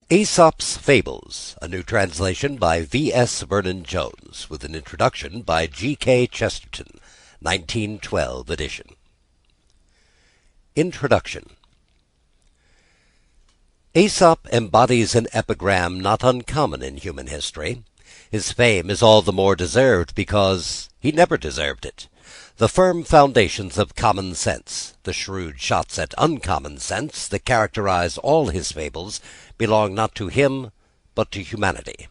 Aesop's Fables, a new translation by V.S. Vernon Jones, with an introduction by G.K. Chesterton, 1912 edition. Introduction. Aesop embodies an epigram not uncommon in human history. His fame is all the more deserved because he never deserved it. The firm foundations of common sense, the shrewd shots at uncommon sense that characterize all his fables, belong not to him, but to humanity.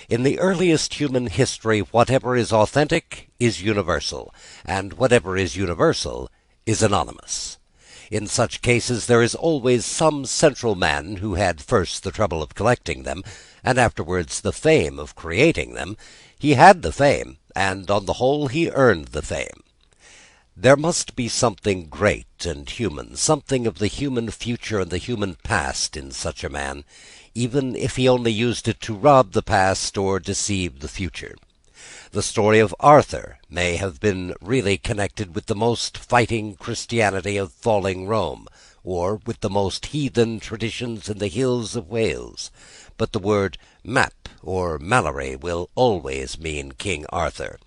In the earliest human history, whatever is authentic is universal, and whatever is universal is anonymous. In such cases there is always some central man who had first the trouble of collecting them, and afterwards the fame of creating them. He had the fame, and on the whole he earned the fame. There must be something great and human, something of the human future and the human past in such a man, even if he only used it to rob the past or deceive the future. The story of Arthur may have been really connected with the most fighting Christianity of falling Rome, or with the most heathen traditions in the hills of Wales. But the word Map or Malory will always mean King Arthur,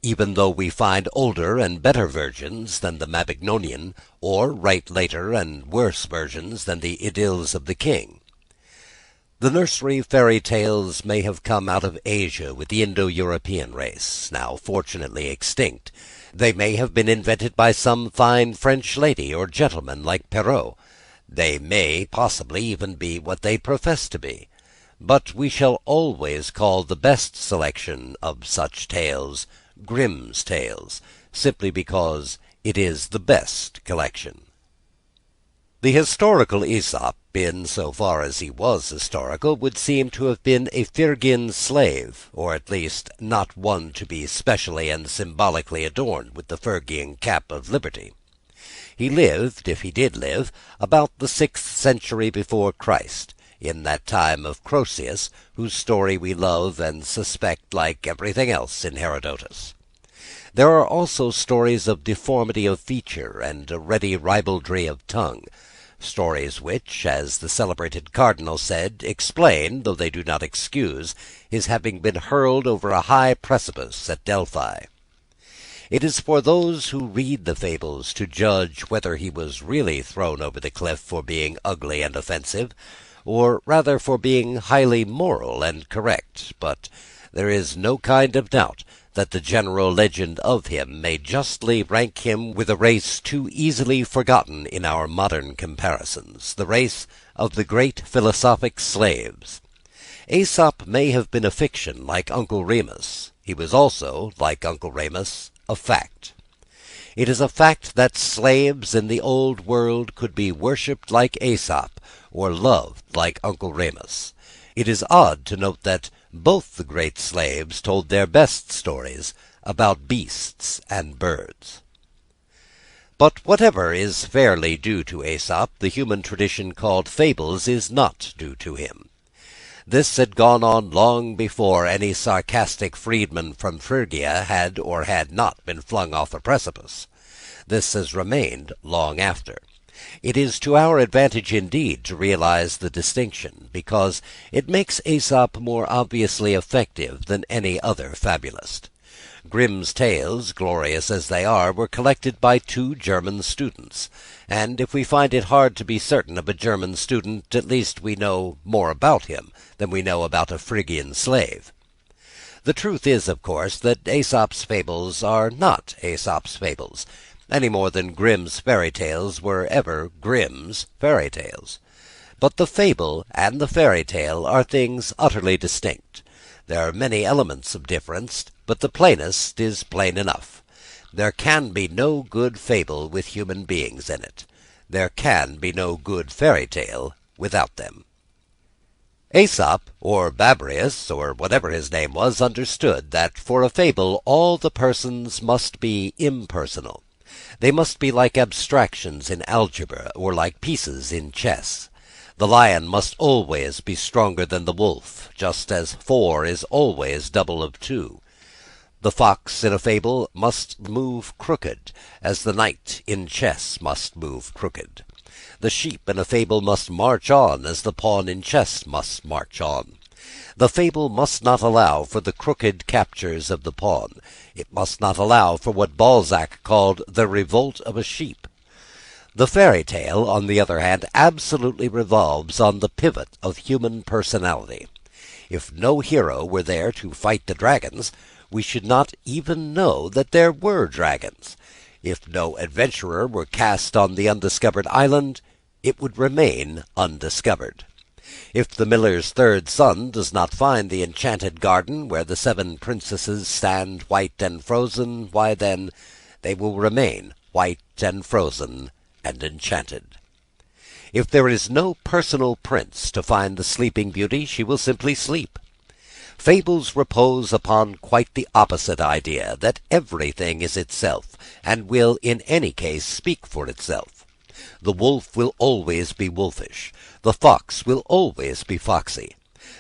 even though we find older and better versions than the Mabinogion, or write later and worse versions than the Idylls of the King. The nursery fairy tales may have come out of Asia with the Indo-European race, now fortunately extinct. They may have been invented by some fine French lady or gentleman like Perrault. They may possibly even be what they profess to be. But we shall always call the best selection of such tales Grimm's Tales, simply because it is the best collection. The historical Aesop, in so far as he was historical, would seem to have been a Phrygian slave, or at least not one to be specially and symbolically adorned with the Phrygian cap of liberty. He lived, if he did live, about the 6th century before Christ, in that time of Croesus, whose story we love and suspect like everything else in Herodotus. There are also stories of deformity of feature and a ready ribaldry of tongue, stories which, as the celebrated cardinal said, explain, though they do not excuse, his having been hurled over a high precipice at Delphi. It is for those who read the fables to judge whether he was really thrown over the cliff for being ugly and offensive, or rather for being highly moral and correct, but there is no kind of doubt that the general legend of him may justly rank him with a race too easily forgotten in our modern comparisons, the race of the great philosophic slaves. Aesop may have been a fiction like Uncle Remus. He was also, like Uncle Remus, a fact. It is a fact that slaves in the old world could be worshipped like Aesop, or loved like Uncle Remus. It is odd to note that both the great slaves told their best stories about beasts and birds. But whatever is fairly due to Aesop, the human tradition called fables is not due to him. This had gone on long before any sarcastic freedman from Phrygia had or had not been flung off a precipice. This has remained long after. It is to our advantage indeed to realize the distinction, because it makes Aesop more obviously effective than any other fabulist. Grimm's tales, glorious as they are, were collected by 2 German students, and if we find it hard to be certain of a German student, at least we know more about him than we know about a Phrygian slave. The truth is, of course, that Aesop's fables are not Aesop's fables, any more than Grimm's fairy tales were ever Grimm's fairy tales. But the fable and the fairy tale are things utterly distinct. There are many elements of difference, but the plainest is plain enough. There can be no good fable with human beings in it. There can be no good fairy tale without them. Aesop, or Babrius, or whatever his name was, understood that for a fable all the persons must be impersonal. They must be like abstractions in algebra, or like pieces in chess. The lion must always be stronger than the wolf, just as 4 is always double of 2. The fox in a fable must move crooked, as the knight in chess must move crooked. The sheep in a fable must march on as the pawn in chess must march on. The fable must not allow for the crooked captures of the pawn. It must not allow for what Balzac called the revolt of a sheep. The fairy tale, on the other hand, absolutely revolves on the pivot of human personality. If no hero were there to fight the dragons, we should not even know that there were dragons. If no adventurer were cast on the undiscovered island, it would remain undiscovered. If the miller's third son does not find the enchanted garden where the 7 princesses stand white and frozen, why then they will remain white and frozen and enchanted. If there is no personal prince to find the sleeping beauty, she will simply sleep. Fables repose upon quite the opposite idea, that everything is itself, and will in any case speak for itself. The wolf will always be wolfish. The fox will always be foxy.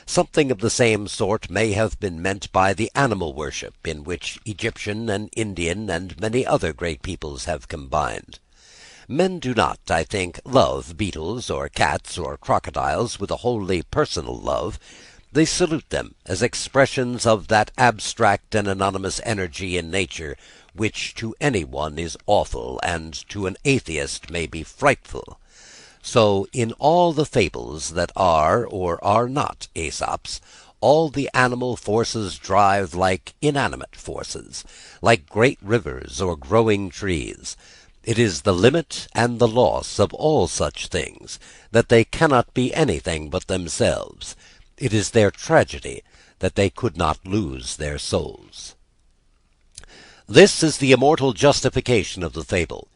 Something of the same sort may have been meant by the animal worship in which Egyptian and Indian and many other great peoples have combined. Men do not, I think, love beetles or cats or crocodiles with a wholly personal love. They salute them as expressions of that abstract and anonymous energy in nature which to any one is awful and to an atheist may be frightful. So in all the fables that are or are not Aesop's, all the animal forces drive like inanimate forces, like great rivers or growing trees. It is the limit and the loss of all such things, that they cannot be anything but themselves. It is their tragedy that they could not lose their souls. This is the immortal justification of the fable,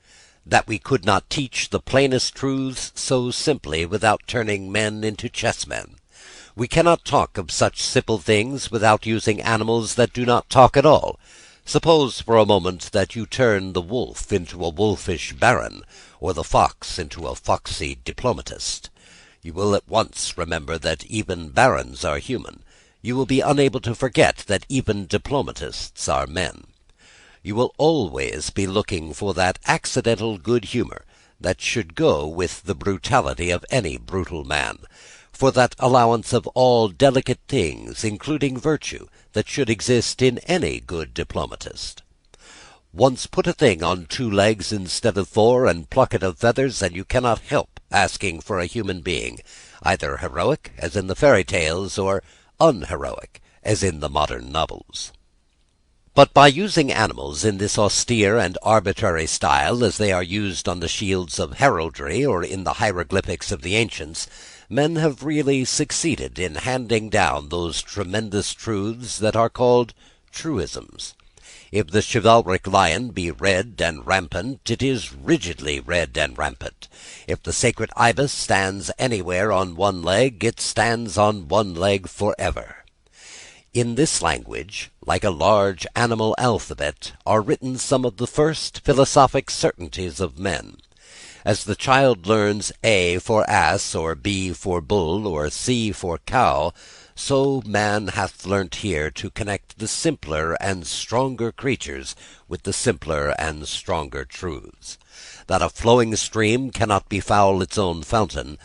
that we could not teach the plainest truths so simply without turning men into chessmen. We cannot talk of such simple things without using animals that do not talk at all. Suppose for a moment that you turn the wolf into a wolfish baron, or the fox into a foxy diplomatist. You will at once remember that even barons are human. You will be unable to forget that even diplomatists are men. You will always be looking for that accidental good humour that should go with the brutality of any brutal man, for that allowance of all delicate things, including virtue, that should exist in any good diplomatist. Once put a thing on 2 legs instead of 4, and pluck it of feathers, and you cannot help asking for a human being, either heroic, as in the fairy tales, or unheroic, as in the modern novels. But by using animals in this austere and arbitrary style, as they are used on the shields of heraldry or in the hieroglyphics of the ancients, men have really succeeded in handing down those tremendous truths that are called truisms. If the chivalric lion be red and rampant, it is rigidly red and rampant. If the sacred ibis stands anywhere on 1 leg, it stands on 1 leg forever. In this language, like a large animal alphabet, are written some of the first philosophic certainties of men. As the child learns A for ass, or B for bull, or C for cow, so man hath learnt here to connect the simpler and stronger creatures with the simpler and stronger truths. That a flowing stream cannot befoul its own fountain,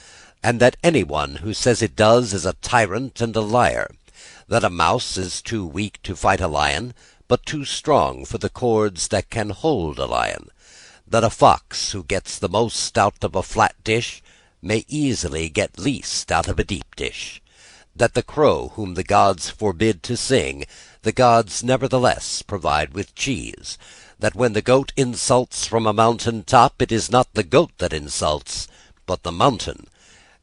and that any one who says it does is a tyrant and a liar. That a mouse is too weak to fight a lion, but too strong for the cords that can hold a lion. That a fox who gets the most out of a flat dish may easily get least out of a deep dish. That the crow whom the gods forbid to sing, the gods nevertheless provide with cheese. That when the goat insults from a mountain top, it is not the goat that insults, but the mountain.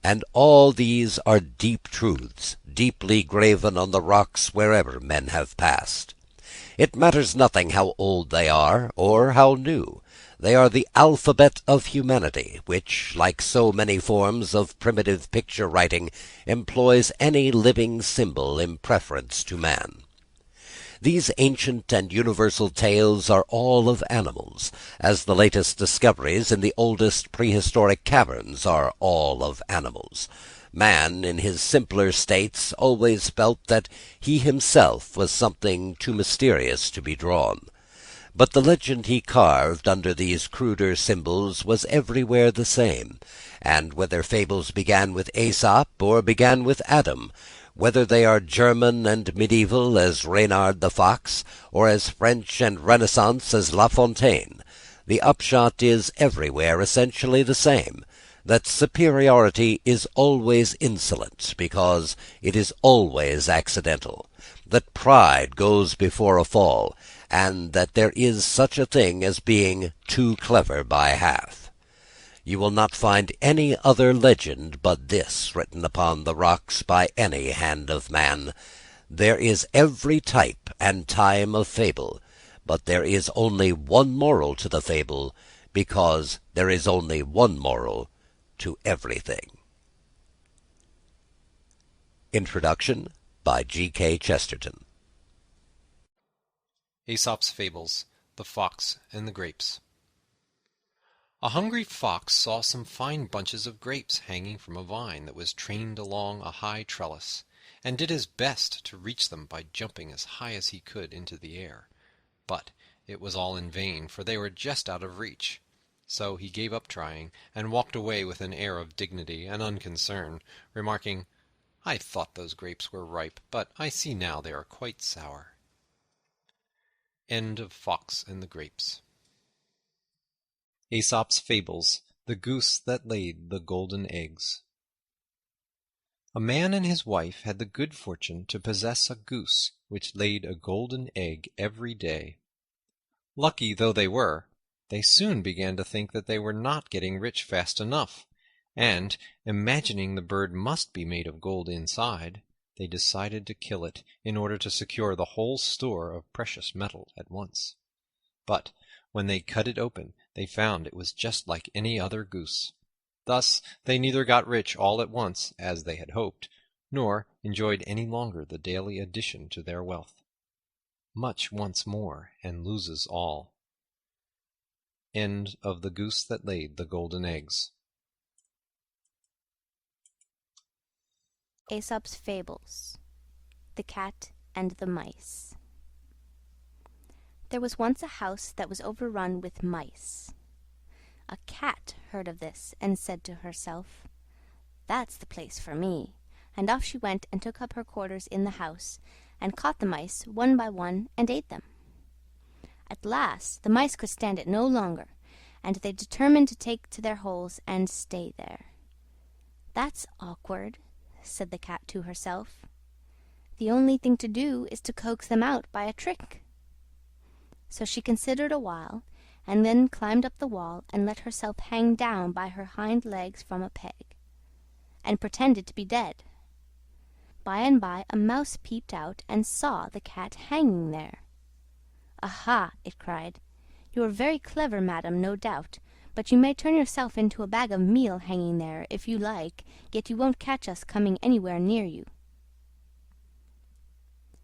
And all these are deep truths, deeply graven on the rocks wherever men have passed. It matters nothing how old they are, or how new. They are the alphabet of humanity, which, like so many forms of primitive picture writing, employs any living symbol in preference to man. These ancient and universal tales are all of animals, as the latest discoveries in the oldest prehistoric caverns are all of animals. Man, in his simpler states, always felt that he himself was something too mysterious to be drawn. But the legend he carved under these cruder symbols was everywhere the same, and whether fables began with Aesop or began with Adam, whether they are German and medieval as Reynard the Fox, or as French and Renaissance as La Fontaine, the upshot is everywhere essentially the same, that superiority is always insolent because it is always accidental, that pride goes before a fall, and that there is such a thing as being too clever by half. You will not find any other legend but this written upon the rocks by any hand of man. There is every type and time of fable, but there is only one moral to the fable, because there is only one moral to everything. Introduction by G.K. Chesterton. Aesop's Fables, The Fox and the Grapes. A hungry fox saw some fine bunches of grapes hanging from a vine that was trained along a high trellis, and did his best to reach them by jumping as high as he could into the air. But it was all in vain, for they were just out of reach. So he gave up trying, and walked away with an air of dignity and unconcern, remarking, "I thought those grapes were ripe, but I see now they are quite sour." End of Fox and the Grapes. Aesop's Fables, The Goose that Laid the Golden Eggs. A man and his wife had the good fortune to possess a goose which laid a golden egg every day. Lucky though they were, they soon began to think that they were not getting rich fast enough, and, imagining the bird must be made of gold inside, they decided to kill it in order to secure the whole store of precious metal at once. But when they cut it open, they found it was just like any other goose. Thus they neither got rich all at once, as they had hoped, nor enjoyed any longer the daily addition to their wealth. Much wants more, and loses all. End of The Goose That Laid the Golden Eggs. Aesop's Fables, The Cat and the Mice. There was once a house that was overrun with mice. A cat heard of this and said to herself, "That's the place for me," and off she went and took up her quarters in the house, and caught the mice one by one and ate them. At last the mice could stand it no longer, and they determined to take to their holes and stay there. "That's awkward," said the cat to herself. "The only thing to do is to coax them out by a trick." So she considered a while, and then climbed up the wall and let herself hang down by her hind legs from a peg, and pretended to be dead. By and by a mouse peeped out and saw the cat hanging there. "Aha!" it cried. "You are very clever, madam, no doubt, but you may turn yourself into a bag of meal hanging there, if you like, yet you won't catch us coming anywhere near you.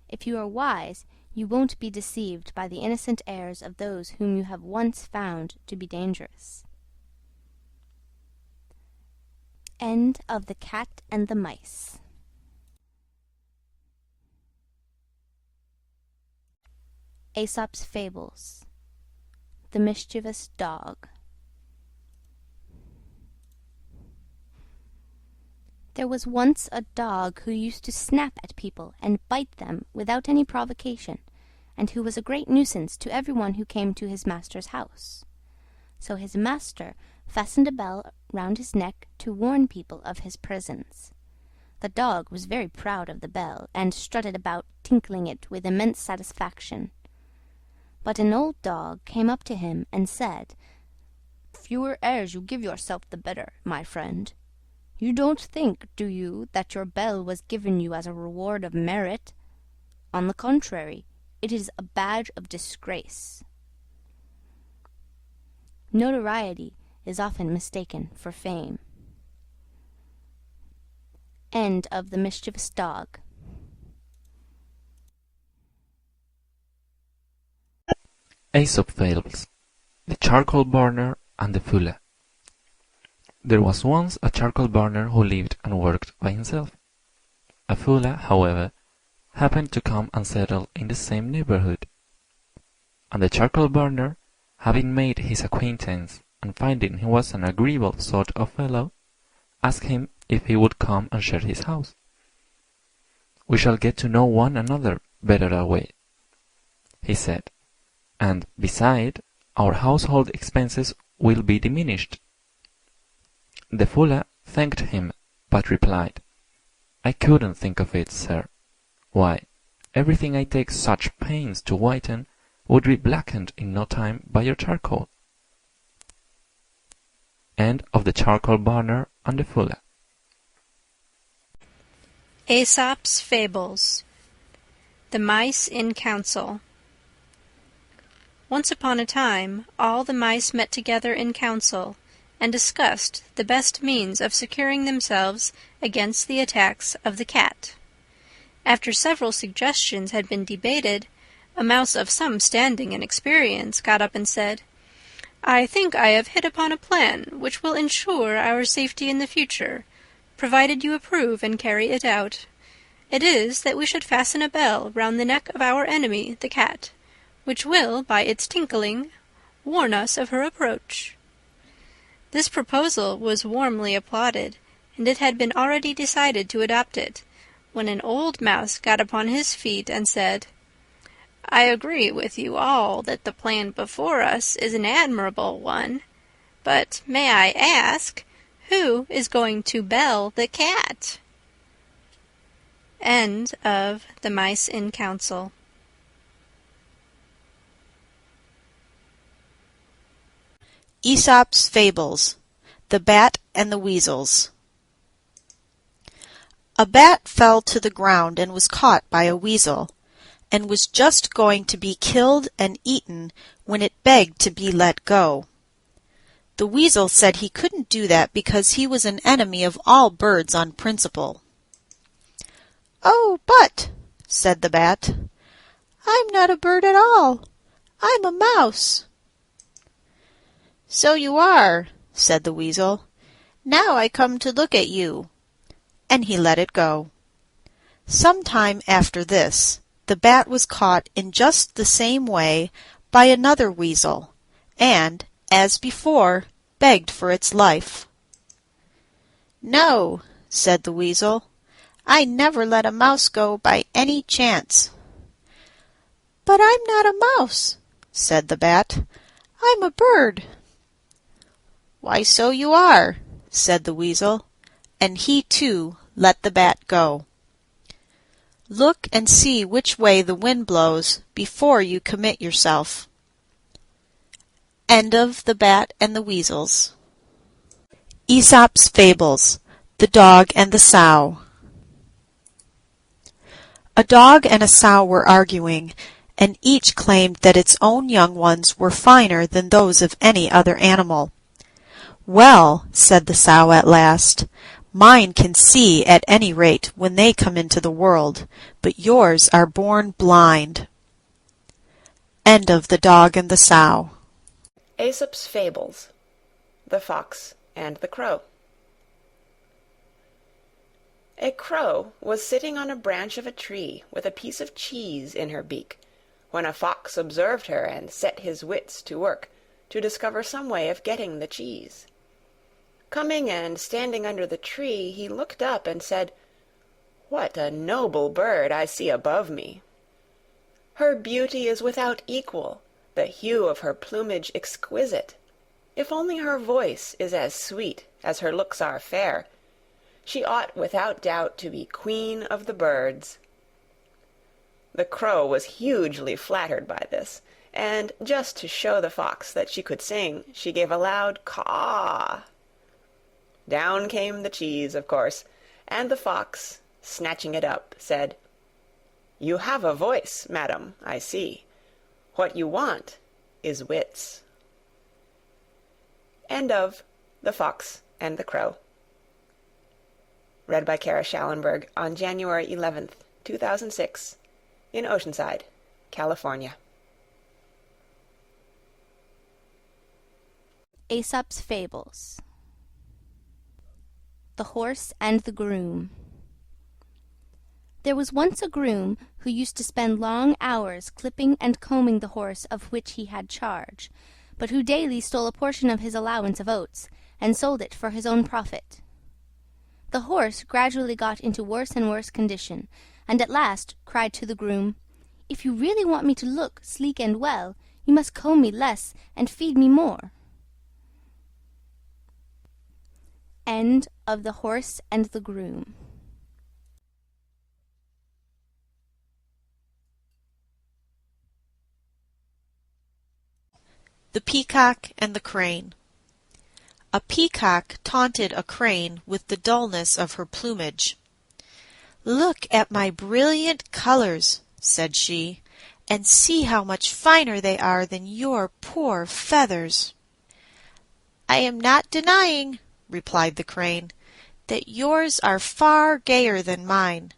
If you are wise, you won't be deceived by the innocent airs of those whom you have once found to be dangerous." End of The Cat and the Mice. Aesop's Fables, The Mischievous Dog. There was once a dog who used to snap at people and bite them without any provocation, and who was a great nuisance to everyone who came to his master's house. So his master fastened a bell round his neck to warn people of his presence. The dog was very proud of the bell, and strutted about tinkling it with immense satisfaction. But an old dog came up to him and said, "The fewer airs you give yourself, the better, my friend. You don't think, do you, that your bell was given you as a reward of merit? On the contrary, it is a badge of disgrace." Notoriety is often mistaken for fame. End of The Mischievous Dog. Aesop Fables, The Charcoal Burner and the Fool. There was once a charcoal burner who lived and worked by himself. A fool, however, happened to come and settle in the same neighborhood. And the charcoal burner, having made his acquaintance, and finding he was an agreeable sort of fellow, asked him if he would come and share his house. "We shall get to know one another better that way," he said, "and, beside, our household expenses will be diminished." The Fuller thanked him, but replied, "I couldn't think of it, sir. Why, everything I take such pains to whiten would be blackened in no time by your charcoal." End of the Charcoal Burner and the Fuller. Aesop's Fables. The Mice in Council. Once upon a time all the mice met together in council, and discussed the best means of securing themselves against the attacks of the cat. After several suggestions had been debated, a mouse of some standing and experience got up and said, "I think I have hit upon a plan which will ensure our safety in the future, provided you approve and carry it out. It is that we should fasten a bell round the neck of our enemy, the cat, which will, by its tinkling, warn us of her approach." This proposal was warmly applauded, and it had been already decided to adopt it, when an old mouse got upon his feet and said, "I agree with you all that the plan before us is an admirable one, but may I ask, who is going to bell the cat?" End of The Mice in Council. Aesop's Fables. The Bat and the Weasels. A bat fell to the ground and was caught by a weasel, and was just going to be killed and eaten when it begged to be let go. The weasel said he couldn't do that because he was an enemy of all birds on principle. "Oh, but," said the bat, "I'm not a bird at all. I'm a mouse." "So you are," said the weasel. "Now I come to look at you." And he let it go. Some time after this, the bat was caught in just the same way by another weasel, and, as before, begged for its life. "No," said the weasel, "I never let a mouse go by any chance." "But I'm not a mouse," said the bat. "I'm a bird." "Why, so you are," said the weasel, and he too let the bat go. Look and see which way the wind blows before you commit yourself. End of The Bat and the Weasels. Aesop's Fables. The Dog and the Sow. A dog and a sow were arguing, and each claimed that its own young ones were finer than those of any other animal. "Well," said the sow at last, "mine can see at any rate when they come into the world, but yours are born blind." End of The Dog and the Sow. Aesop's Fables. The Fox and the Crow. A crow was sitting on a branch of a tree with a piece of cheese in her beak, when a fox observed her and set his wits to work to discover some way of getting the cheese. Coming and standing under the tree, he looked up and said, "What a noble bird I see above me! Her beauty is without equal, the hue of her plumage exquisite. If only her voice is as sweet as her looks are fair, she ought without doubt to be queen of the birds." The crow was hugely flattered by this, and just to show the fox that she could sing, she gave a loud caw. Down came the cheese, of course, and the fox, snatching it up, said, "You have a voice, madam, I see. What you want is wits." End of The Fox and the Crow. Read by Kara Schallenberg on January 11th, 2006, in Oceanside, California. Aesop's Fables. The Horse and the Groom. There was once a groom who used to spend long hours clipping and combing the horse of which he had charge, but who daily stole a portion of his allowance of oats, and sold it for his own profit. The horse gradually got into worse and worse condition, and at last cried to the groom, "If you really want me to look sleek and well, you must comb me less and feed me more." End of The Horse and the Groom. The Peacock and the Crane. A peacock taunted a crane with the dullness of her plumage. "Look at my brilliant colors," said she, "and see how much finer they are than your poor feathers." "I am not denying," replied the crane, "that yours are far gayer than mine,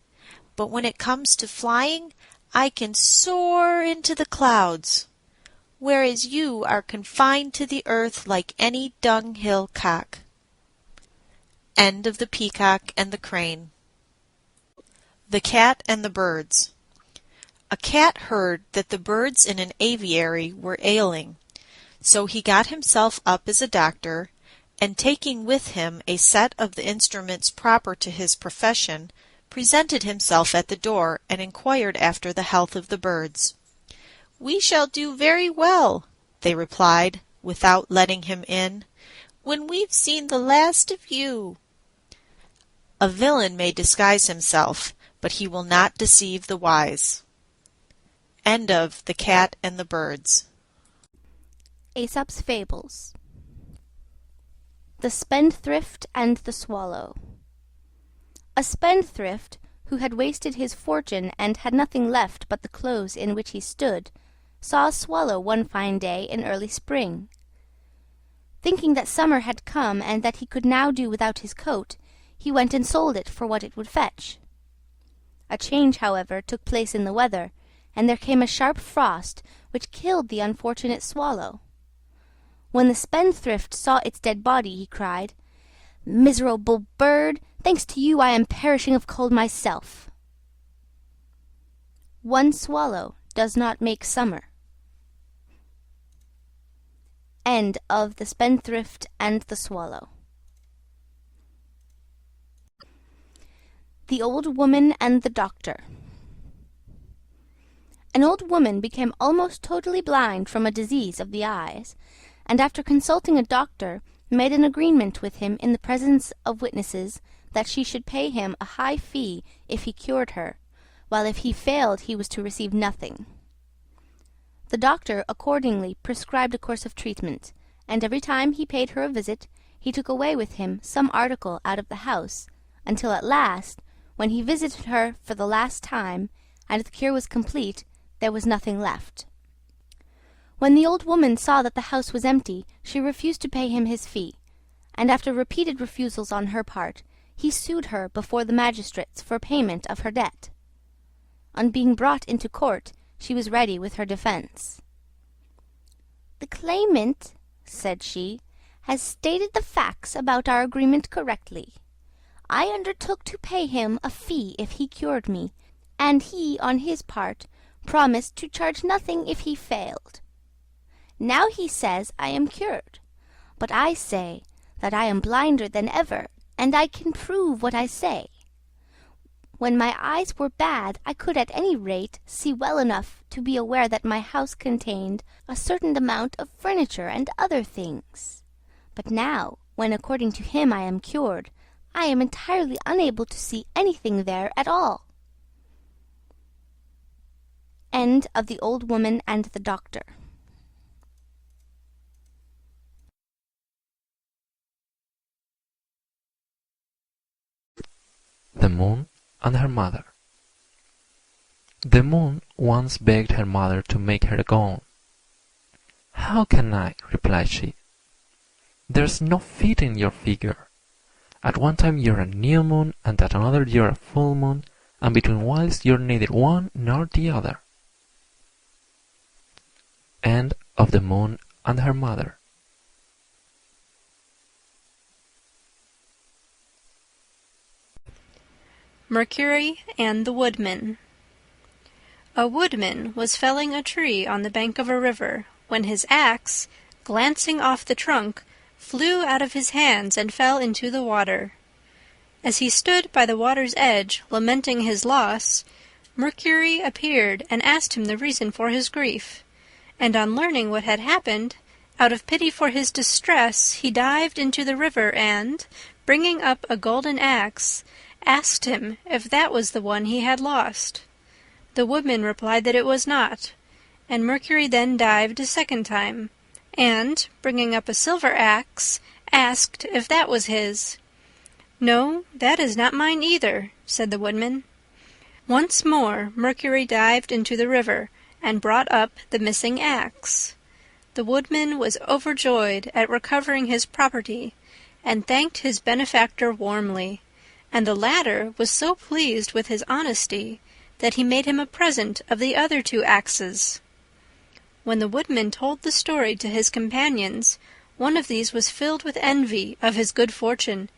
but when it comes to flying, I can soar into the clouds, whereas you are confined to the earth like any dunghill cock." End of The Peacock and the Crane. The Cat and the Birds. A cat heard that the birds in an aviary were ailing, so he got himself up as a doctor, and taking with him a set of the instruments proper to his profession, presented himself at the door and inquired after the health of the birds. "We shall do very well," they replied, without letting him in, "when we've seen the last of you." A villain may disguise himself, but he will not deceive the wise. End of The Cat and the Birds. Aesop's Fables. The Spendthrift and the Swallow. A spendthrift, who had wasted his fortune and had nothing left but the clothes in which he stood, saw a swallow one fine day in early spring. Thinking that summer had come and that he could now do without his coat, he went and sold it for what it would fetch. A change, however, took place in the weather, and there came a sharp frost which killed the unfortunate swallow. When the spendthrift saw its dead body, he cried, "Miserable bird, thanks to you I am perishing of cold myself." One swallow does not make summer. End of The Spendthrift and the Swallow. The Old Woman and the Doctor. An old woman became almost totally blind from a disease of the eyes, and after consulting a doctor, made an agreement with him in the presence of witnesses that she should pay him a high fee if he cured her, while if he failed he was to receive nothing. The doctor accordingly prescribed a course of treatment, and every time he paid her a visit, he took away with him some article out of the house, until at last, when he visited her for the last time, and the cure was complete, there was nothing left. When the old woman saw that the house was empty, she refused to pay him his fee, and after repeated refusals on her part, he sued her before the magistrates for payment of her debt. On being brought into court, she was ready with her defense. "The claimant," said she, "has stated the facts about our agreement correctly. I undertook to pay him a fee if he cured me, and he, on his part, promised to charge nothing if he failed. Now he says I am cured, but I say that I am blinder than ever, and I can prove what I say. When my eyes were bad, I could at any rate see well enough to be aware that my house contained a certain amount of furniture and other things. But now, when according to him I am cured, I am entirely unable to see anything there at all." End of The Old Woman and the Doctor. The Moon and her Mother. The Moon once begged her mother to make her a gown. "How can I?" replied she. "There's no fit in your figure. At one time you're a new moon, and at another you're a full moon, and between whiles you're neither one nor the other." End of The Moon and her Mother. Mercury and the Woodman. A woodman was felling a tree on the bank of a river, when his axe, glancing off the trunk, flew out of his hands and fell into the water. As he stood by the water's edge, lamenting his loss, Mercury appeared and asked him the reason for his grief, and on learning what had happened, out of pity for his distress, he dived into the river and, bringing up a golden axe, asked him if that was the one he had lost. The woodman replied that it was not, and Mercury then dived a second time, and, bringing up a silver axe, asked if that was his. "No, that is not mine either," said the woodman. Once more Mercury dived into the river, and brought up the missing axe. The woodman was overjoyed at recovering his property, and thanked his benefactor warmly, and the latter was so pleased with his honesty that he made him a present of the other 2 axes. When the woodman told the story to his companions, one of these was filled with envy of his good fortune,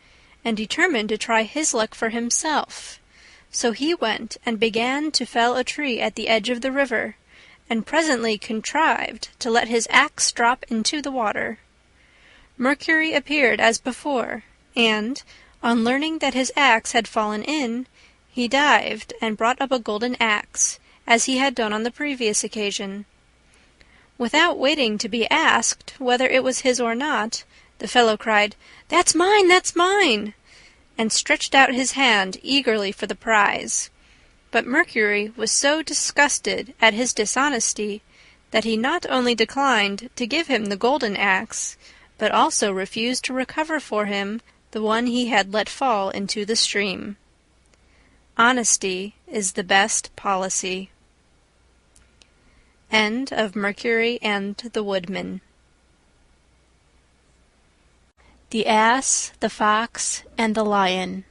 and determined to try his luck for himself. So he went and began to fell a tree at the edge of the river, and presently contrived to let his axe drop into the water. Mercury appeared as before, and, on learning that his axe had fallen in, he dived and brought up a golden axe, as he had done on the previous occasion. Without waiting to be asked whether it was his or not, the fellow cried, "That's mine! That's mine!" and stretched out his hand eagerly for the prize. But Mercury was so disgusted at his dishonesty that he not only declined to give him the golden axe, but also refused to recover for him the one he had let fall into the stream. Honesty is the best policy. End of Mercury and the Woodman. The Ass, the Fox, and the Lion.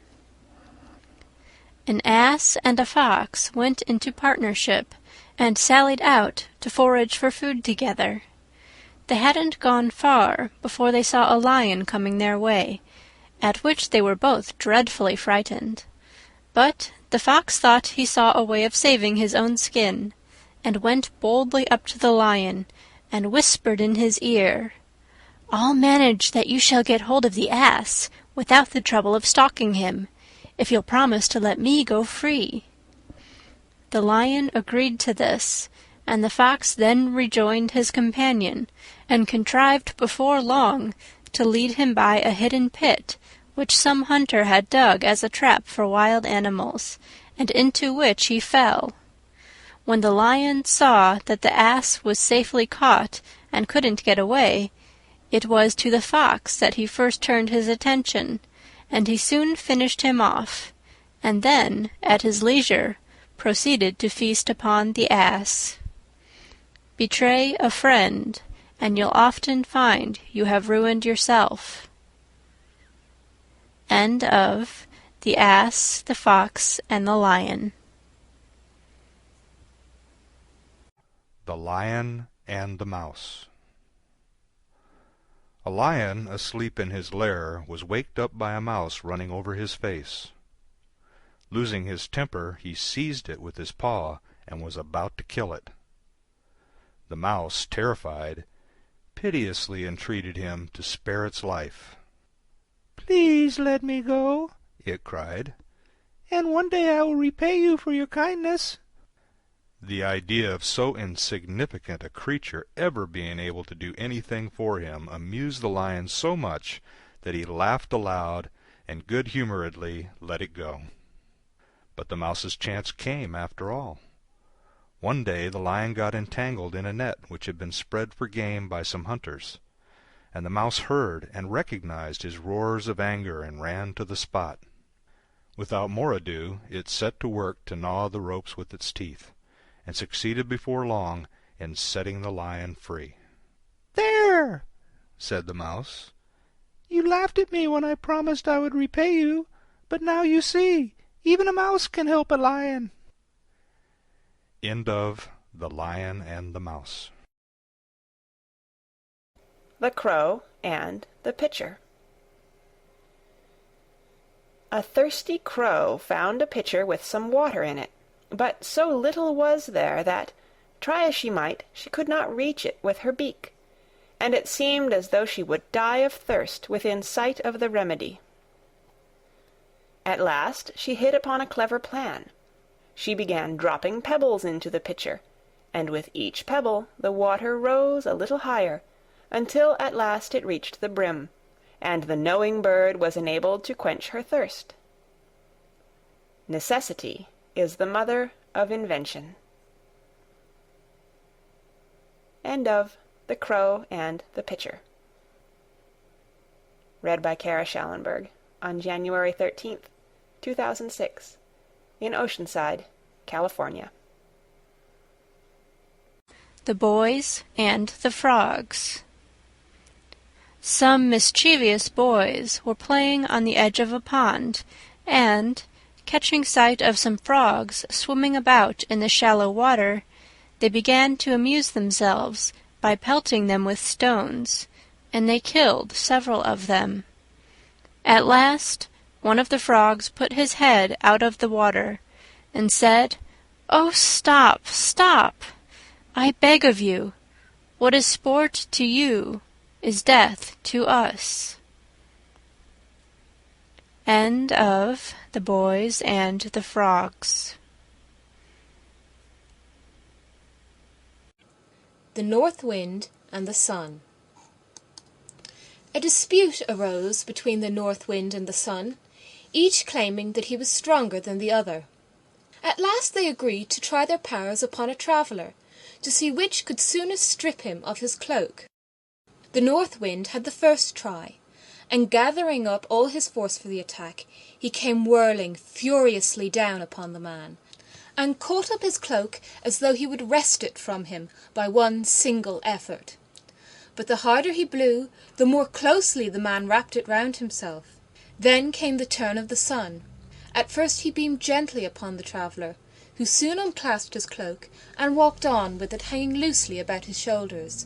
An ass and a fox went into partnership and sallied out to forage for food together. They hadn't gone far before they saw a lion coming their way, at which they were both dreadfully frightened. But the fox thought he saw a way of saving his own skin, and went boldly up to the lion, and whispered in his ear, "I'll manage that you shall get hold of the ass without the trouble of stalking him, if you'll promise to let me go free." The lion agreed to this, and the fox then rejoined his companion, and contrived before long to lead him by a hidden pit which some hunter had dug as a trap for wild animals, and into which he fell. When the lion saw that the ass was safely caught and couldn't get away, it was to the fox that he first turned his attention, and he soon finished him off, and then, at his leisure, proceeded to feast upon the ass. Betray a friend, and you'll often find you have ruined yourself. End of The Ass, the Fox, and the Lion. The Lion and the Mouse. A lion asleep in his lair was waked up by a mouse running over his face. Losing his temper, he seized it with his paw and was about to kill it. The mouse, terrified, piteously entreated him to spare its life. "Please let me go," it cried, "and one day I will repay you for your kindness." The idea of so insignificant a creature ever being able to do anything for him amused the lion so much that he laughed aloud and good-humoredly let it go. But the mouse's chance came after all. One day the lion got entangled in a net which had been spread for game by some hunters, and the mouse heard and recognized his roars of anger and ran to the spot. Without more ado it set to work to gnaw the ropes with its teeth, and succeeded before long in setting the lion free. "There," said the mouse, "you laughed at me when I promised I would repay you, but now you see, even a mouse can help a lion." End of The Lion and the Mouse. The Crow and the Pitcher. A thirsty crow found a pitcher with some water in it, but so little was there that, try as she might, she could not reach it with her beak, and it seemed as though she would die of thirst within sight of the remedy. At last she hit upon a clever plan. She began dropping pebbles into the pitcher, and with each pebble the water rose a little higher, until at last it reached the brim, and the knowing bird was enabled to quench her thirst. Necessity is the mother of invention. End of The Crow and the Pitcher. Read by Kara Schallenberg on January 13th, 2006, in Oceanside, California. The Boys and the Frogs. Some mischievous boys were playing on the edge of a pond, and, catching sight of some frogs swimming about in the shallow water, they began to amuse themselves by pelting them with stones, and they killed several of them. At last one of the frogs put his head out of the water, and said, "Oh, stop, stop! I beg of you. What is sport to you is death to us." End of The Boys and the Frogs. The North Wind and the Sun. A dispute arose between the North Wind and the Sun, each claiming that he was stronger than the other. At last they agreed to try their powers upon a traveller, to see which could soonest strip him of his cloak. The North Wind had the first try, and gathering up all his force for the attack, he came whirling furiously down upon the man, and caught up his cloak as though he would wrest it from him by one single effort. But the harder he blew, the more closely the man wrapped it round himself. Then came the turn of the Sun. At first he beamed gently upon the traveller, who soon unclasped his cloak, and walked on with it hanging loosely about his shoulders.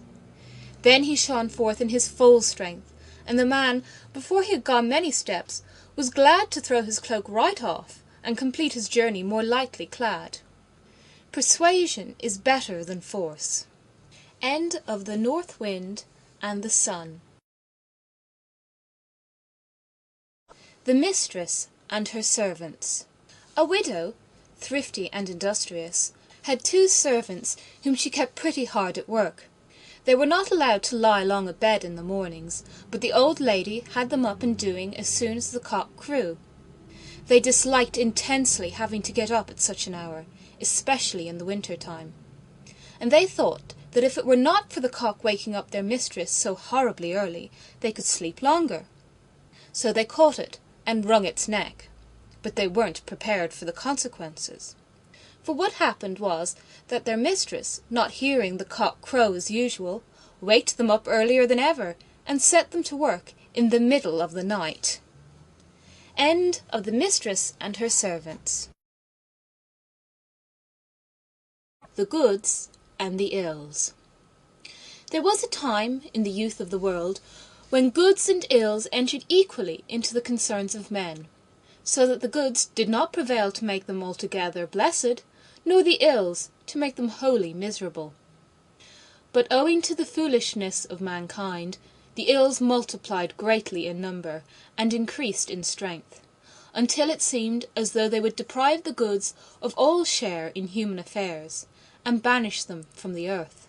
Then he shone forth in his full strength, and the man, before he had gone many steps, was glad to throw his cloak right off, and complete his journey more lightly clad. Persuasion is better than force. End of The North Wind and the Sun. The Mistress and her Servants. A widow, thrifty and industrious, had 2 servants whom she kept pretty hard at work. They were not allowed to lie long abed in the mornings, but the old lady had them up and doing as soon as the cock crew. They disliked intensely having to get up at such an hour, especially in the winter time, and they thought that if it were not for the cock waking up their mistress so horribly early, they could sleep longer. So they caught it and wrung its neck, but they weren't prepared for the consequences. For what happened was that their mistress, not hearing the cock crow as usual, waked them up earlier than ever, and set them to work in the middle of the night. End of The Mistress and her Servants. The Goods and the Ills. There was a time in the youth of the world when goods and ills entered equally into the concerns of men, so that the goods did not prevail to make them altogether blessed, nor the ills to make them wholly miserable. But owing to the foolishness of mankind, the ills multiplied greatly in number and increased in strength, until it seemed as though they would deprive the goods of all share in human affairs, and banish them from the earth.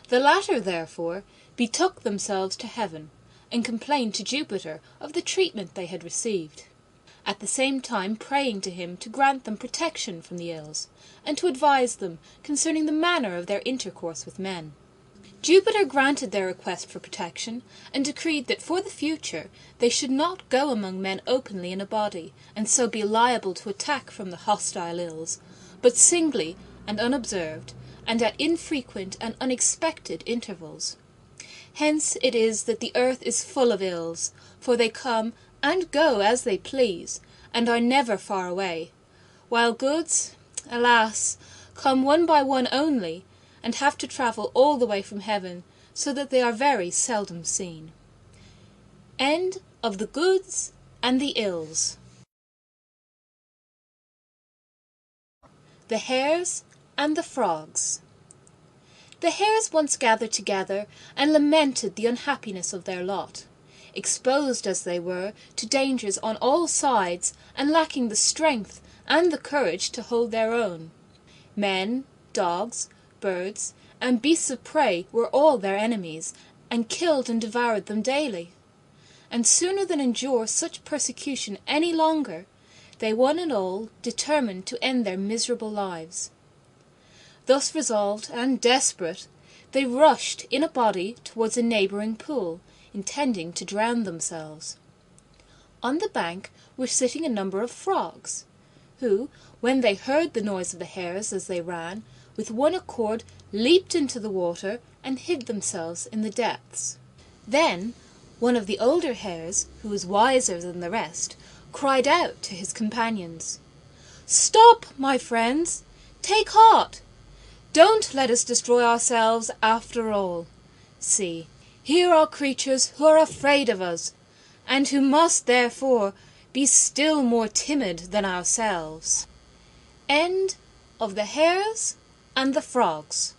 The latter, therefore, betook themselves to heaven, and complained to Jupiter of the treatment they had received, at the same time praying to him to grant them protection from the ills, and to advise them concerning the manner of their intercourse with men. Jupiter granted their request for protection, and decreed that for the future they should not go among men openly in a body, and so be liable to attack from the hostile ills, but singly and unobserved, and at infrequent and unexpected intervals. Hence it is that the earth is full of ills, for they come and go as they please, and are never far away, while goods, alas, come one by one only, and have to travel all the way from heaven, so that they are very seldom seen. End of The Goods and the Ills. The Hares and the Frogs. The hares once gathered together and lamented the unhappiness of their lot, exposed as they were to dangers on all sides and lacking the strength and the courage to hold their own. Men, dogs, birds, and beasts of prey were all their enemies, and killed and devoured them daily. And sooner than endure such persecution any longer, they one and all determined to end their miserable lives. Thus resolved and desperate, they rushed in a body towards a neighbouring pool, intending to drown themselves. On the bank were sitting a number of frogs, who, when they heard the noise of the hares as they ran, with one accord leaped into the water and hid themselves in the depths. Then one of the older hares, who was wiser than the rest, cried out to his companions, "Stop, my friends! Take heart! Don't let us destroy ourselves after all. See, here are creatures who are afraid of us, and who must therefore be still more timid than ourselves." End of The Hares and the Frogs.